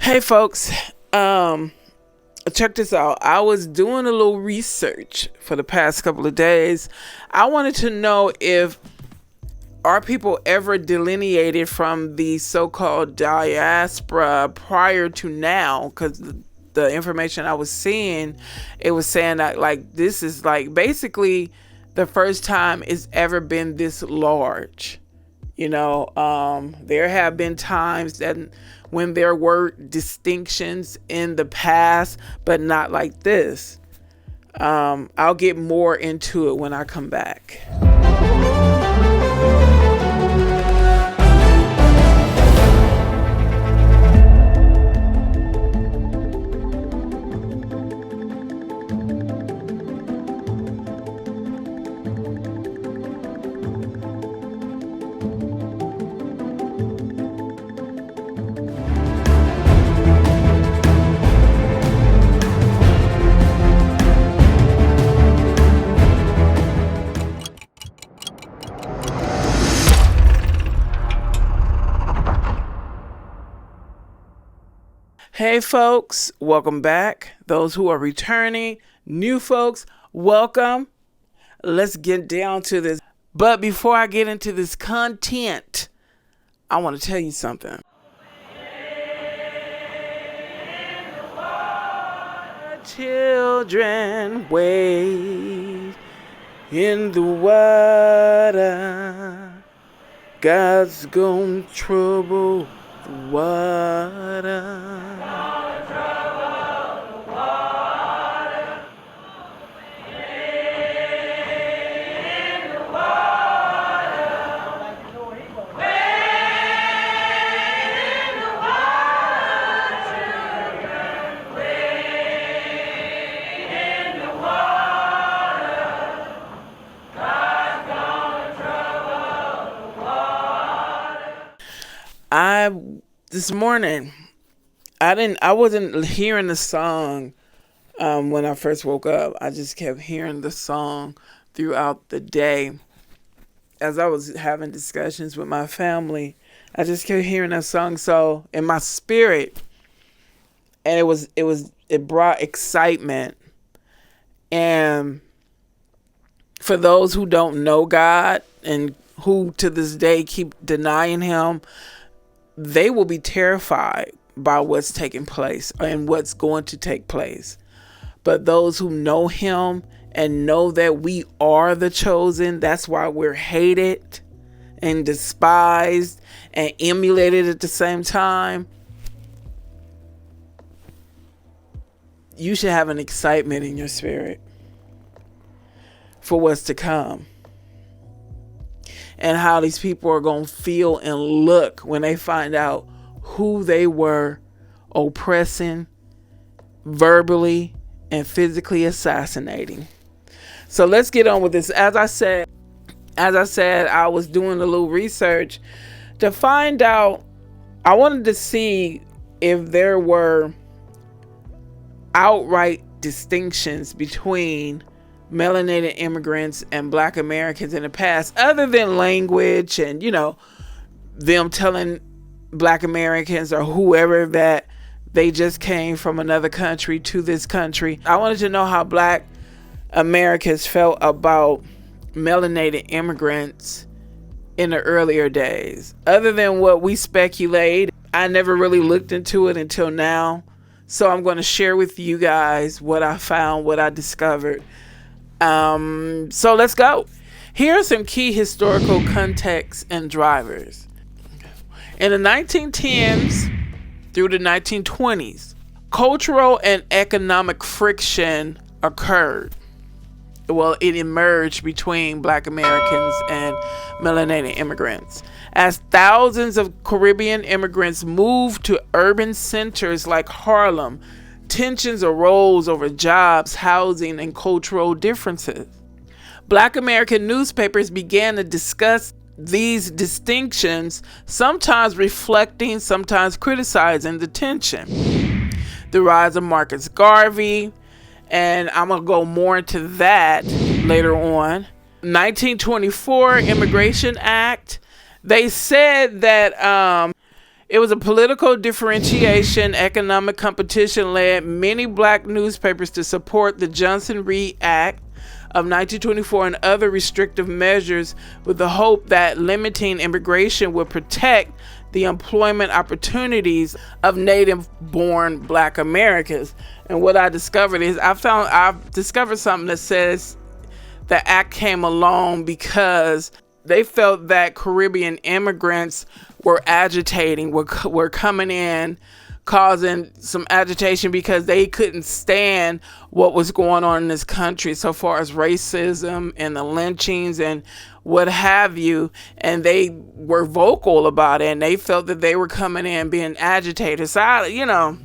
Hey folks, check this out. I was doing a little research for the past couple of days. I wanted to know if are people ever delineated from the so-called diaspora prior to now, because the information I was seeing, it was saying that like this is like basically the first time it's ever been this large. There have been times that when there were distinctions in the past, but not like this. I'll get more into it when I come back. Hey folks, welcome back. Those who are returning, new folks, welcome. Let's get down to this. But before I get into this content, I want to tell you something. Children wade in the water. God's gonna trouble the water. This morning, I wasn't hearing the song when I first woke up. I just kept hearing the song throughout the day. As I was having discussions with my family, I just kept hearing that song. So in my spirit, and it brought excitement. And for those who don't know God and who to this day keep denying him, they will be terrified by what's taking place and what's going to take place. But those who know him and know that we are the chosen, that's why we're hated and despised and emulated at the same time. You should have an excitement in your spirit for what's to come. And how these people are going to feel and look when they find out who they were oppressing, verbally and physically assassinating. So let's get on with this. As I said, I was doing a little research to find out. I wanted to see if there were outright distinctions between melanated immigrants and Black Americans in the past, other than language and, them telling Black Americans or whoever that they just came from another country to this country. I wanted to know how Black Americans felt about melanated immigrants in the earlier days. Other than what we speculate, I never really looked into it until now. So I'm going to share with you guys what I found, what I discovered. So let's go. Here are some key historical contexts and drivers. In the 1910s through the 1920s, cultural and economic friction occurred. Well, it emerged between Black Americans and melanated immigrants. As thousands of Caribbean immigrants moved to urban centers like Harlem, tensions arose over jobs, housing, and cultural differences. Black American newspapers began to discuss these distinctions, sometimes reflecting, sometimes criticizing the tension. The rise of Marcus Garvey, and I'm going to go more into that later on. 1924 Immigration Act. They said that It was a political differentiation, economic competition led many black newspapers to support the Johnson-Reed Act of 1924 and other restrictive measures with the hope that limiting immigration would protect the employment opportunities of native-born black Americans. And what I discovered is I've discovered something that says the act came along because they felt that Caribbean immigrants were agitating, were coming in, causing some agitation because they couldn't stand what was going on in this country so far as racism and the lynchings and what have you. And they were vocal about it, and they felt that they were coming in being agitated. So,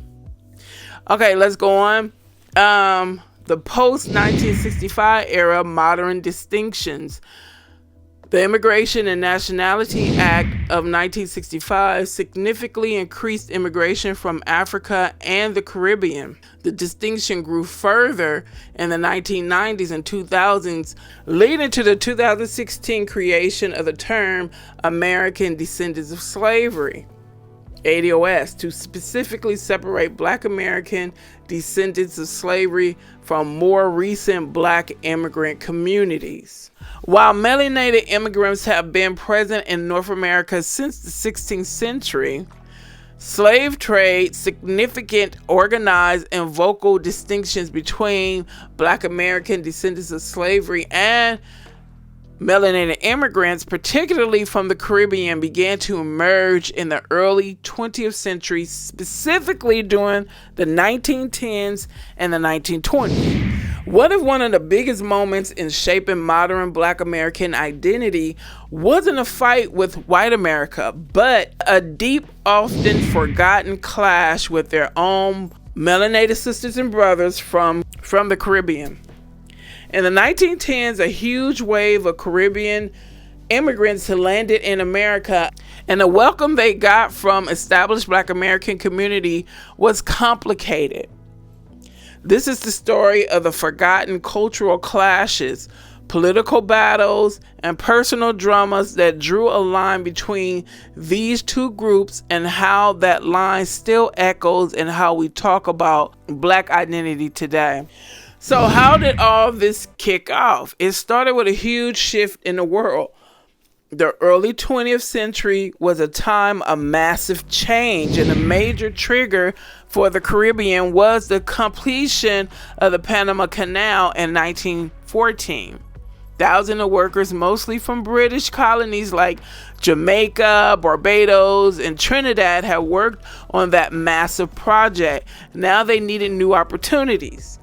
okay, let's go on. The post-1965 era modern distinctions. The Immigration and Nationality Act of 1965 significantly increased immigration from Africa and the Caribbean. The distinction grew further in the 1990s and 2000s, leading to the 2016 creation of the term American Descendants of Slavery, ADOS, to specifically separate Black American descendants of slavery from more recent Black immigrant communities. While melanated immigrants have been present in North America since the 16th century, slave trade, significant organized and vocal distinctions between Black American descendants of slavery and melanated immigrants, particularly from the Caribbean, began to emerge in the early 20th century, specifically during the 1910s and the 1920s. What if one of the biggest moments in shaping modern Black American identity wasn't a fight with white America, but a deep, often forgotten clash with their own melanated sisters and brothers from the Caribbean? In the 1910s, a huge wave of Caribbean immigrants landed in America, and the welcome they got from established Black American community was complicated. This is the story of the forgotten cultural clashes, political battles, and personal dramas that drew a line between these two groups, and how that line still echoes in how we talk about Black identity today. So how did all this kick off? It started with a huge shift in the world. The early 20th century was a time of massive change, and a major trigger for the Caribbean was the completion of the Panama Canal in 1914. Thousands of workers, mostly from British colonies like Jamaica, Barbados, and Trinidad, had worked on that massive project. Now they needed new opportunities.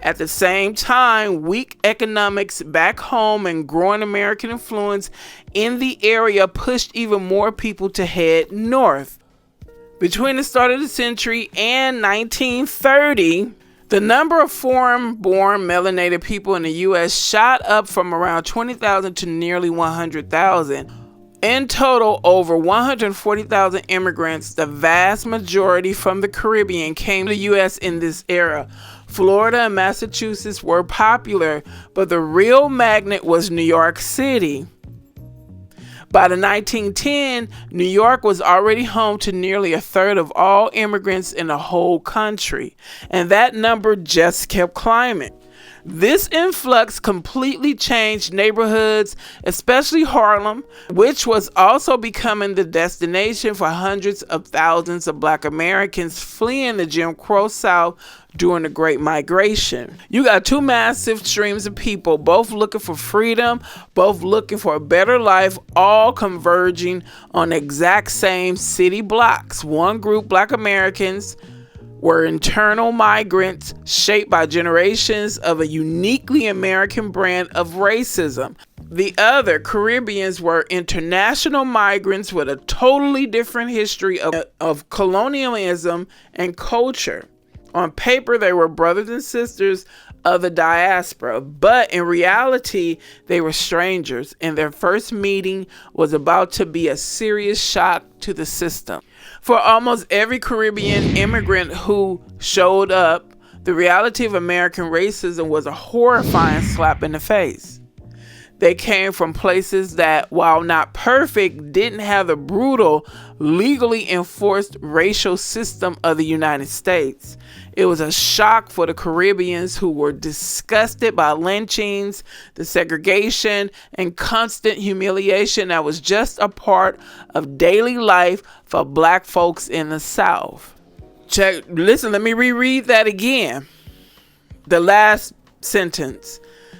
At the same time, weak economics back home and growing American influence in the area pushed even more people to head north. Between the start of the century and 1930, the number of foreign-born melanated people in the U.S. shot up from around 20,000 to nearly 100,000. In total, over 140,000 immigrants, the vast majority from the Caribbean, came to the U.S. in this era. Florida and Massachusetts were popular, but the real magnet was New York City. By the 1910s, New York was already home to nearly a third of all immigrants in the whole country, and that number just kept climbing. This influx completely changed neighborhoods, especially Harlem, which was also becoming the destination for hundreds of thousands of Black Americans fleeing the Jim Crow South during the Great Migration. You got two massive streams of people, both looking for freedom, both looking for a better life, all converging on the exact same city blocks. One group, Black Americans, were internal migrants shaped by generations of a uniquely American brand of racism. The other, Caribbeans, were international migrants with a totally different history of colonialism and culture. On paper, they were brothers and sisters of the diaspora, but in reality, they were strangers, and their first meeting was about to be a serious shock to the system. For almost every Caribbean immigrant who showed up, the reality of American racism was a horrifying slap in the face. They came from places that, while not perfect, didn't have the brutal, legally enforced racial system of the United States. It was a shock for the Caribbeans, who were disgusted by lynchings, the segregation, and constant humiliation that was just a part of daily life for Black folks in the South. Listen, let me reread that again. The last sentence.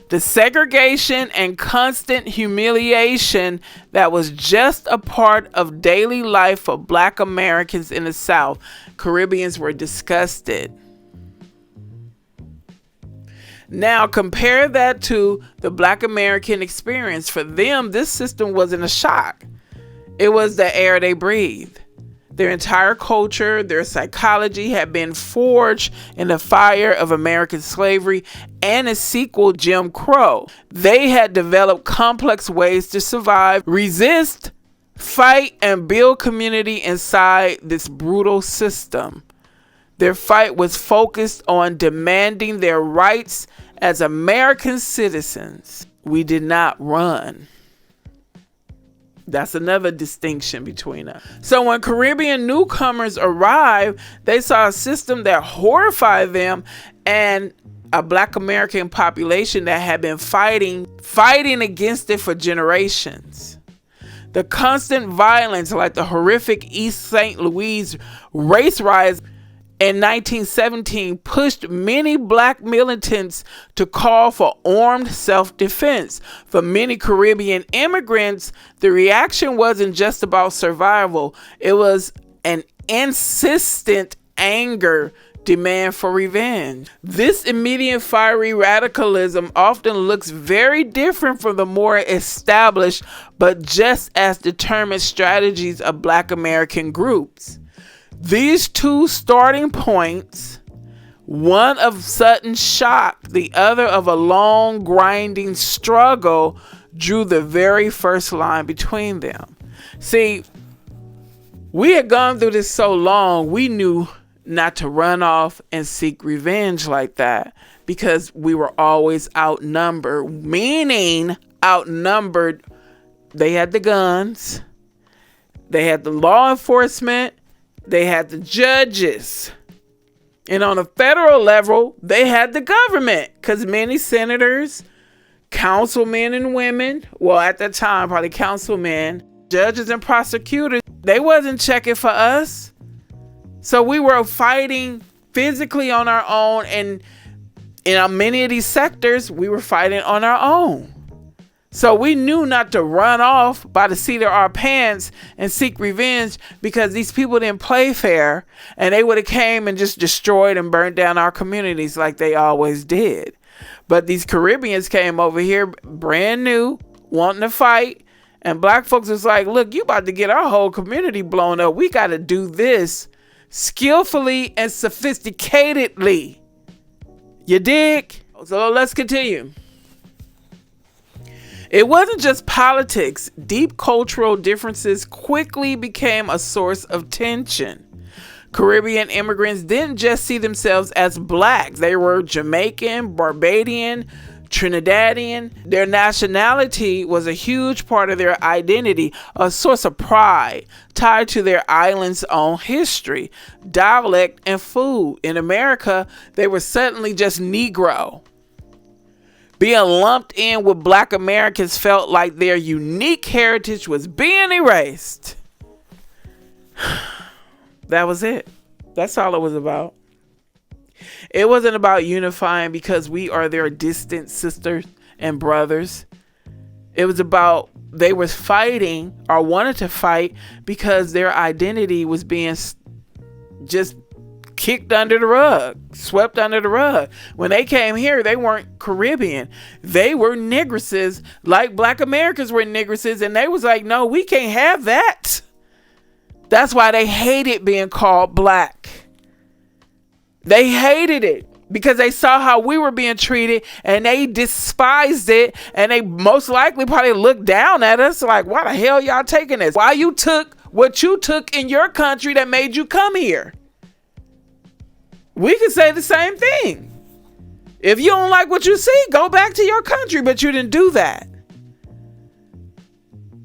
The segregation and constant humiliation that was just a part of daily life for Black Americans in the South. Caribbeans were disgusted. Now compare that to the Black American experience. For them, this system wasn't a shock. It was the air they breathed. Their entire culture, their psychology had been forged in the fire of American slavery and its sequel, Jim Crow. They had developed complex ways to survive, resist, fight, and build community inside this brutal system. Their fight was focused on demanding their rights as American citizens. We did not run. That's another distinction between us. So when Caribbean newcomers arrived, they saw a system that horrified them and a Black American population that had been fighting against it for generations. The constant violence, like the horrific East St. Louis race riots in 1917, pushed many Black militants to call for armed self-defense. For many Caribbean immigrants, the reaction wasn't just about survival. It was an insistent anger, demand for revenge. This immediate fiery radicalism often looks very different from the more established but just as determined strategies of Black American groups. These two starting points, one of sudden shock, the other of a long grinding struggle, drew the very first line between them. See, we had gone through this so long, we knew not to run off and seek revenge like that, because we were always outnumbered, meaning outnumbered. They had the guns, they had the law enforcement, they had the judges, and on a federal level, they had the government, because many senators, councilmen and women, well, at that time, probably councilmen, judges and prosecutors, they wasn't checking for us. So we were fighting physically on our own, and in many of these sectors, we were fighting on our own. So we knew not to run off by the seat of our pants and seek revenge, because these people didn't play fair, and they would have came and just destroyed and burned down our communities like they always did. But these Caribbeans came over here brand new, wanting to fight, and Black folks was like, look, you about to get our whole community blown up. We got to do this skillfully and sophisticatedly. You dig? So let's continue. It wasn't just politics. Deep cultural differences quickly became a source of tension. Caribbean immigrants didn't just see themselves as Black. They were Jamaican, Barbadian, Trinidadian. Their nationality was a huge part of their identity, a source of pride tied to their island's own history, dialect, and food. In America, they were suddenly just Negro. Being lumped in with Black Americans felt like their unique heritage was being erased. That was it. That's all it was about. It wasn't about unifying because we are their distant sisters and brothers. It was about they were fighting or wanted to fight because their identity was being just kicked under the rug, swept under the rug. When they came here, they weren't Caribbean. They were Negresses, like Black Americans were Negresses, and they was like, no, we can't have that. That's why they hated being called Black. They hated it because they saw how we were being treated, and they despised it, and they most likely probably looked down at us like, why the hell y'all taking this? Why you took what you took in your country that made you come here? We could say the same thing. If you don't like what you see, go back to your country, but you didn't do that.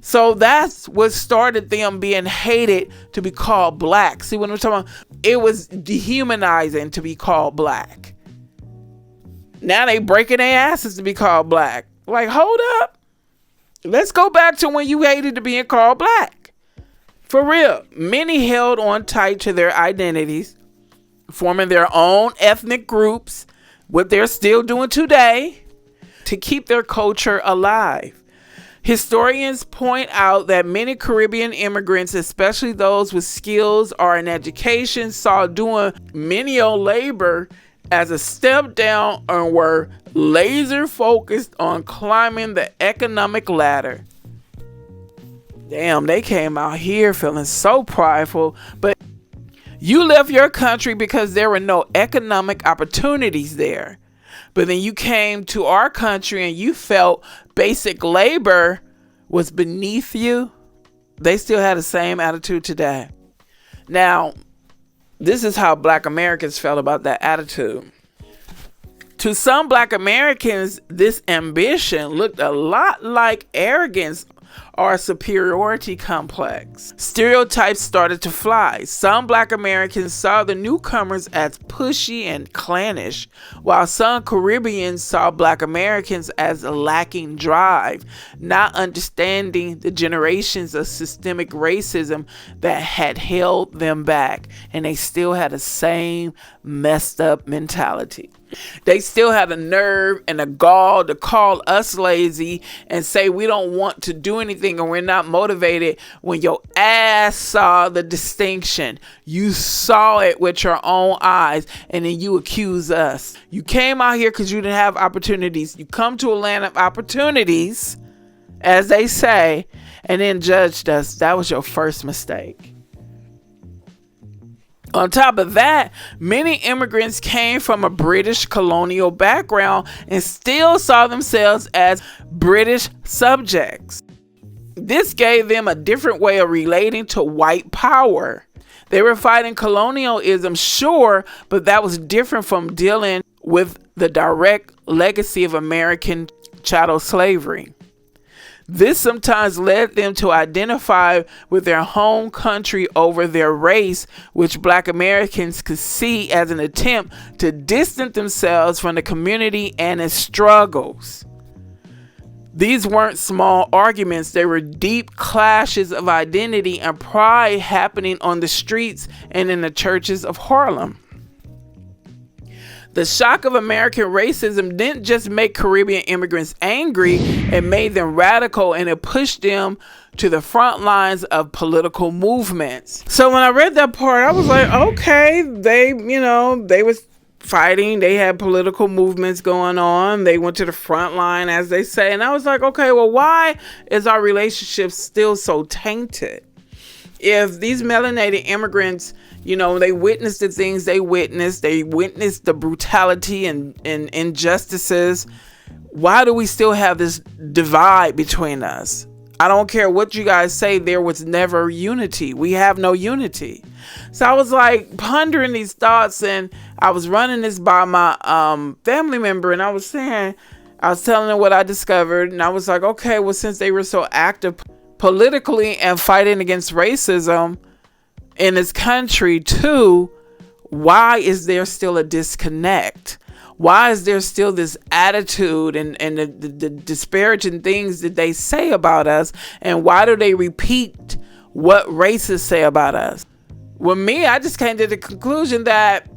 So that's what started them being hated to be called black. See what I'm talking about? It was dehumanizing to be called black. Now they breaking their asses to be called black. Like, hold up. Let's go back to when you hated to being called black. For real. Many held on tight to their identities, forming their own ethnic groups, what they're still doing today, to keep their culture alive. Historians point out that many Caribbean immigrants, especially those with skills or an education, saw doing menial labor as a step down and were laser focused on climbing the economic ladder. Damn, they came out here feeling so prideful, but you left your country because there were no economic opportunities there. But then you came to our country and you felt basic labor was beneath you. They still had the same attitude today. Now, this is how Black Americans felt about that attitude. To some Black Americans, this ambition looked a lot like arrogance or a superiority complex. Stereotypes started to fly. Some Black Americans saw the newcomers as pushy and clannish, while some Caribbeans saw Black Americans as lacking drive, not understanding the generations of systemic racism that had held them back, and they still had the same messed up mentality. They still had a nerve and a gall to call us lazy and say we don't want to do anything and we're not motivated when your ass saw the distinction. You saw it with your own eyes and then you accuse us. You came out here because you didn't have opportunities. You come to a land of opportunities, as they say, and then judged us. That was your first mistake. On top of that, many immigrants came from a British colonial background and still saw themselves as British subjects. This gave them a different way of relating to white power. They were fighting colonialism, sure, but that was different from dealing with the direct legacy of American chattel slavery. This sometimes led them to identify with their home country over their race, which Black Americans could see as an attempt to distance themselves from the community and its struggles. These weren't small arguments. They were deep clashes of identity and pride happening on the streets and in the churches of Harlem. The shock of American racism didn't just make Caribbean immigrants angry, it made them radical and it pushed them to the front lines of political movements. So when I read that part, I was like, okay, they was fighting. They had political movements going on. They went to the front line, as they say. And I was like, okay, well, why is our relationship still so tainted? If these melanated immigrants, they witnessed the things they witnessed the brutality and injustices, why do we still have this divide between us? I don't care what you guys say, there was never unity. We have no unity. So I was like pondering these thoughts, and I was running this by my family member, and I was telling her what I discovered, and I was like, okay, well, since they were so active politically and fighting against racism in this country too, why is there still a disconnect? Why is there still this attitude and the disparaging things that they say about us? And why do they repeat what racists say about us? With me, I just came to the conclusion that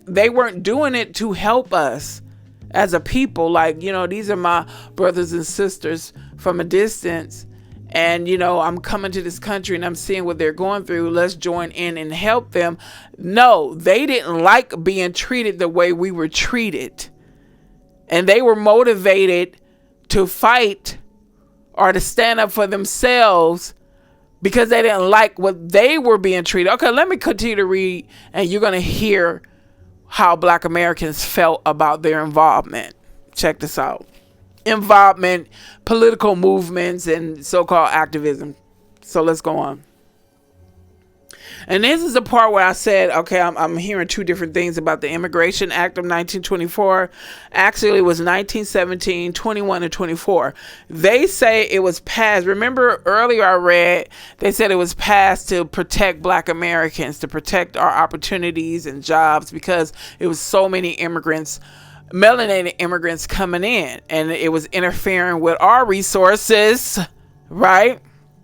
they weren't doing it to help us as a people. Like, these are my brothers and sisters from a distance. And, I'm coming to this country and I'm seeing what they're going through. Let's join in and help them. No, they didn't like being treated the way we were treated. And they were motivated to fight or to stand up for themselves because they didn't like what they were being treated. Okay, let me continue to read, and you're going to hear how Black Americans felt about their involvement. Check this out. Involvement, political movements, and so-called activism. So let's go on. And this is the part where I said, okay, I'm hearing two different things about the Immigration Act of 1924. Actually, it was 1917, 21, and 24. They say it was passed. Remember earlier I read, they said it was passed to protect Black Americans, to protect our opportunities and jobs, because it was so many immigrants, melanated immigrants coming in, and it was interfering with our resources, right?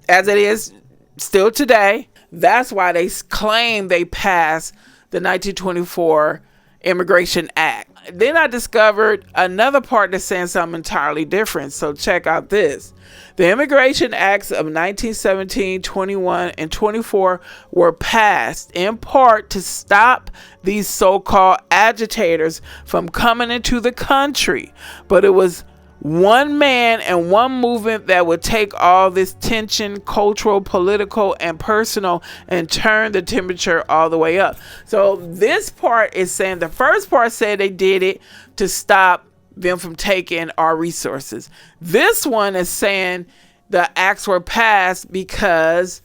As it is still today. That's why they claim they passed the 1924 Immigration Act. Then I discovered another part that's saying something entirely different. So check out this. The Immigration Acts of 1917, 21, and 24 were passed in part to stop these so-called agitators from coming into the country. But it was one man and one movement that would take all this tension, cultural, political, and personal, and turn the temperature all the way up. So this part is saying, the first part said they did it to stop them from taking our resources. This one is saying the acts were passed because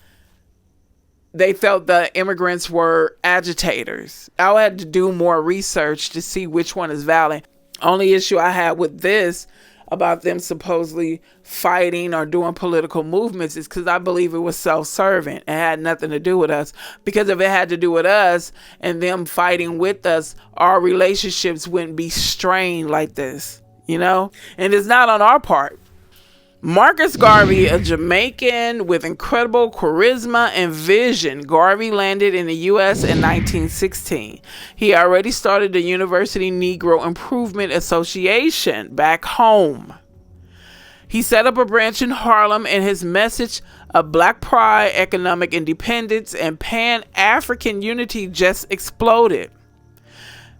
they felt the immigrants were agitators. I had to do more research to see which one is valid. Only issue I had with this about them supposedly fighting or doing political movements is because I believe it was self-serving. It had nothing to do with us. Because if it had to do with us and them fighting with us, our relationships wouldn't be strained like this, you know? And it's not on our part. Marcus Garvey, a Jamaican with incredible charisma and vision, Garvey landed in the U.S. in 1916. He already started the University Negro Improvement Association back home. He set up a branch in Harlem, and his message of Black pride, economic independence, and Pan-African unity just exploded.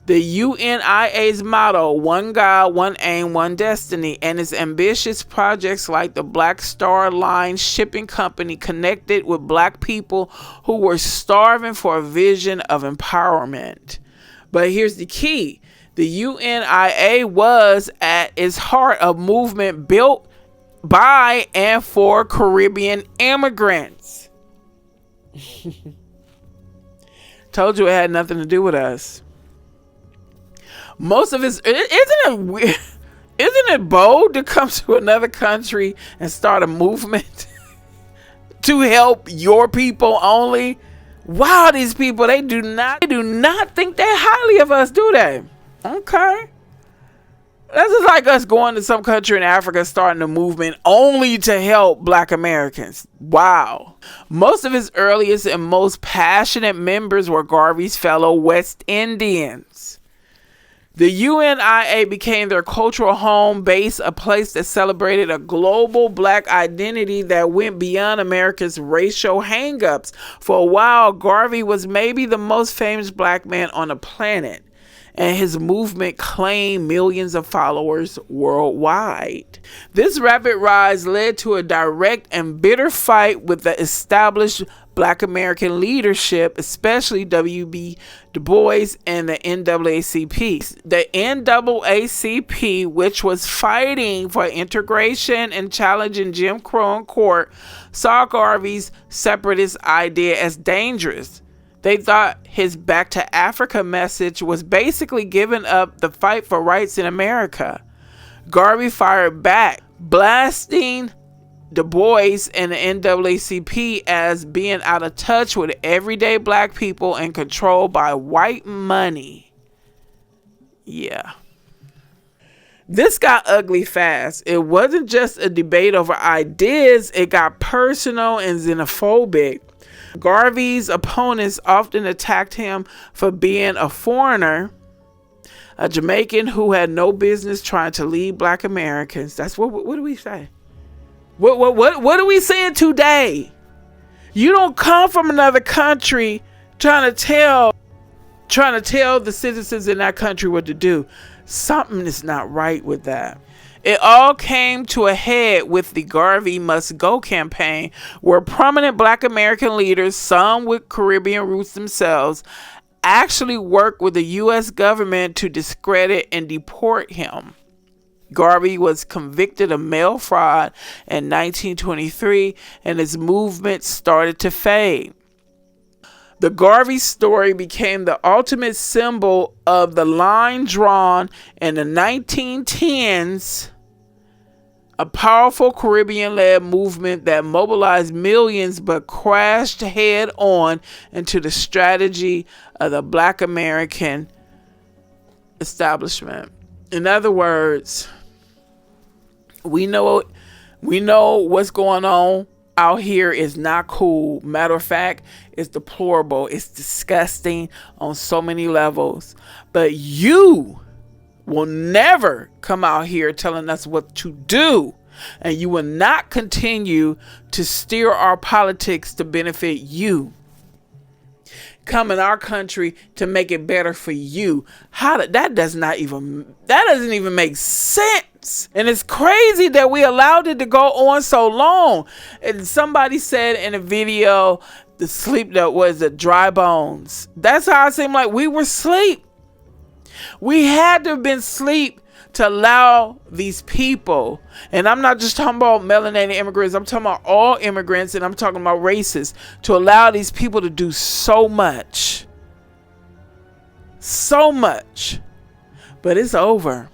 The UNIA's motto, one God, one aim, one destiny, and its ambitious projects like the Black Star Line shipping company connected with Black people who were starving for a vision of empowerment. But here's the key. The UNIA was at its heart a movement built by and for Caribbean immigrants. Told you it had nothing to do with us. Most of it, isn't it bold to come to another country and start a movement to help your people only? Wow, these people, they do not think that highly of us, do they? Okay. That's just like us going to some country in Africa, starting a movement only to help Black Americans. Wow. Most of his earliest and most passionate members were Garvey's fellow West Indians. The UNIA became their cultural home base, a place that celebrated a global Black identity that went beyond America's racial hangups. For a while, Garvey was maybe the most famous Black man on the planet, and his movement claimed millions of followers worldwide. This rapid rise led to a direct and bitter fight with the established Black American leadership, especially W.B. Du Bois and the NAACP. The NAACP, which was fighting for integration and challenging Jim Crow in court, saw Garvey's separatist idea as dangerous. They thought his Back to Africa message was basically giving up the fight for rights in America. Garvey fired back, blasting Du Bois and the NAACP as being out of touch with everyday Black people and controlled by white money. Yeah. This got ugly fast. It wasn't just a debate over ideas, it got personal and xenophobic. Garvey's opponents often attacked him for being a foreigner, a Jamaican who had no business trying to lead Black Americans. That's what do we say? What are we saying today? You don't come from another country trying to tell the citizens in that country what to do. Something is not right with that. It all came to a head with the Garvey Must Go campaign, where prominent Black American leaders, some with Caribbean roots themselves, actually worked with the U.S. government to discredit and deport him. Garvey was convicted of mail fraud in 1923, and his movement started to fade. The Garvey story became the ultimate symbol of the line drawn in the 1910s, a powerful Caribbean-led movement that mobilized millions but crashed head-on into the strategy of the Black American establishment. In other words, we know what's going on out here is not cool. Matter of fact, it's deplorable. It's disgusting on so many levels. But you will never come out here telling us what to do. And you will not continue to steer our politics to benefit you. Come in our country to make it better for you. That doesn't even make sense. And it's crazy that we allowed it to go on so long. And somebody said in a video, the sleep that was the dry bones. That's how it seemed like we were asleep. We had to have been asleep to allow these people, and I'm not just talking about melanated immigrants, I'm talking about all immigrants, and I'm talking about races, to allow these people to do so much. So much. But it's over.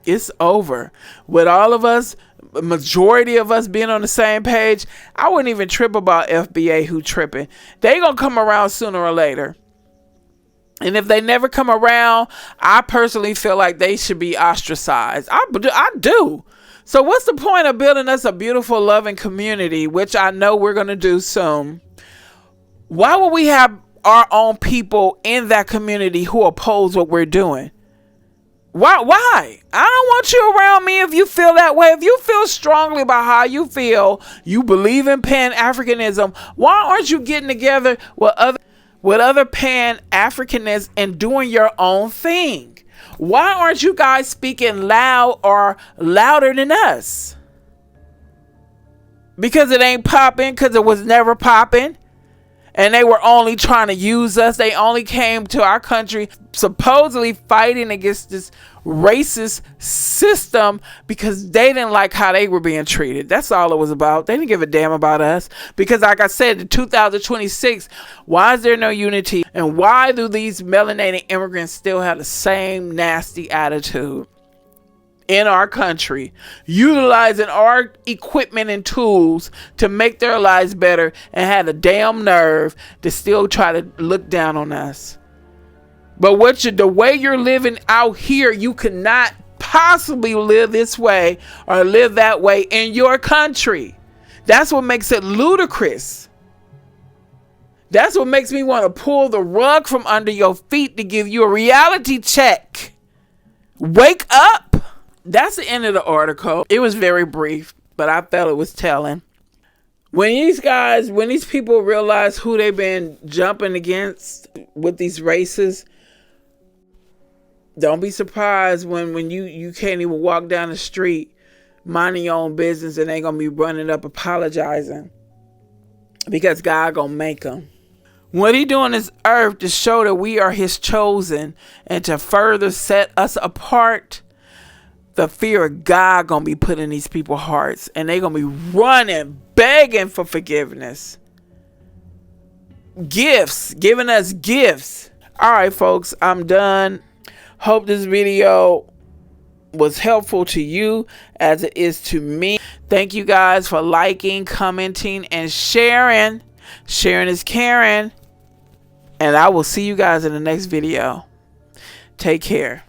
It's over. With all of us, majority of us being on the same page, I wouldn't even trip about FBA who tripping. They gonna come around sooner or later. And if they never come around, I personally feel like they should be ostracized. I do. So what's the point of building us a beautiful, loving community, which I know we're going to do soon? Why would we have our own people in that community who oppose what we're doing? Why? I don't want you around me if you feel that way. If you feel strongly about how you feel, you believe in Pan-Africanism, why aren't you getting together with other Pan-Africanists and doing your own thing? Why aren't you guys speaking loud or louder than us? Because it ain't popping, because it was never popping. And they were only trying to use us. They only came to our country supposedly fighting against this racist system because they didn't like how they were being treated. That's all it was about. They didn't give a damn about us. Because like I said, in 2026, why is there no unity? And why do these melanated immigrants still have the same nasty attitude in our country, utilizing our equipment and tools to make their lives better, and had a damn nerve to still try to look down on us? But the way you're living out here, you cannot possibly live this way or live that way in your country. That's what makes it ludicrous. That's what makes me want to pull the rug from under your feet to give you a reality check. Wake up. That's the end of the article. It was very brief, but I felt it was telling. When these people realize who they've been jumping against with these races, don't be surprised when you can't even walk down the street minding your own business and they gonna be running up apologizing, because God gonna make them. What he doing on this earth to show that we are his chosen and to further set us apart. The fear of God gonna be put in these people's hearts, and they gonna be running, begging for forgiveness. Gifts, giving us gifts. All right, folks, I'm done. Hope this video was helpful to you as it is to me. Thank you guys for liking, commenting, and sharing. Sharing is caring. And I will see you guys in the next video. Take care.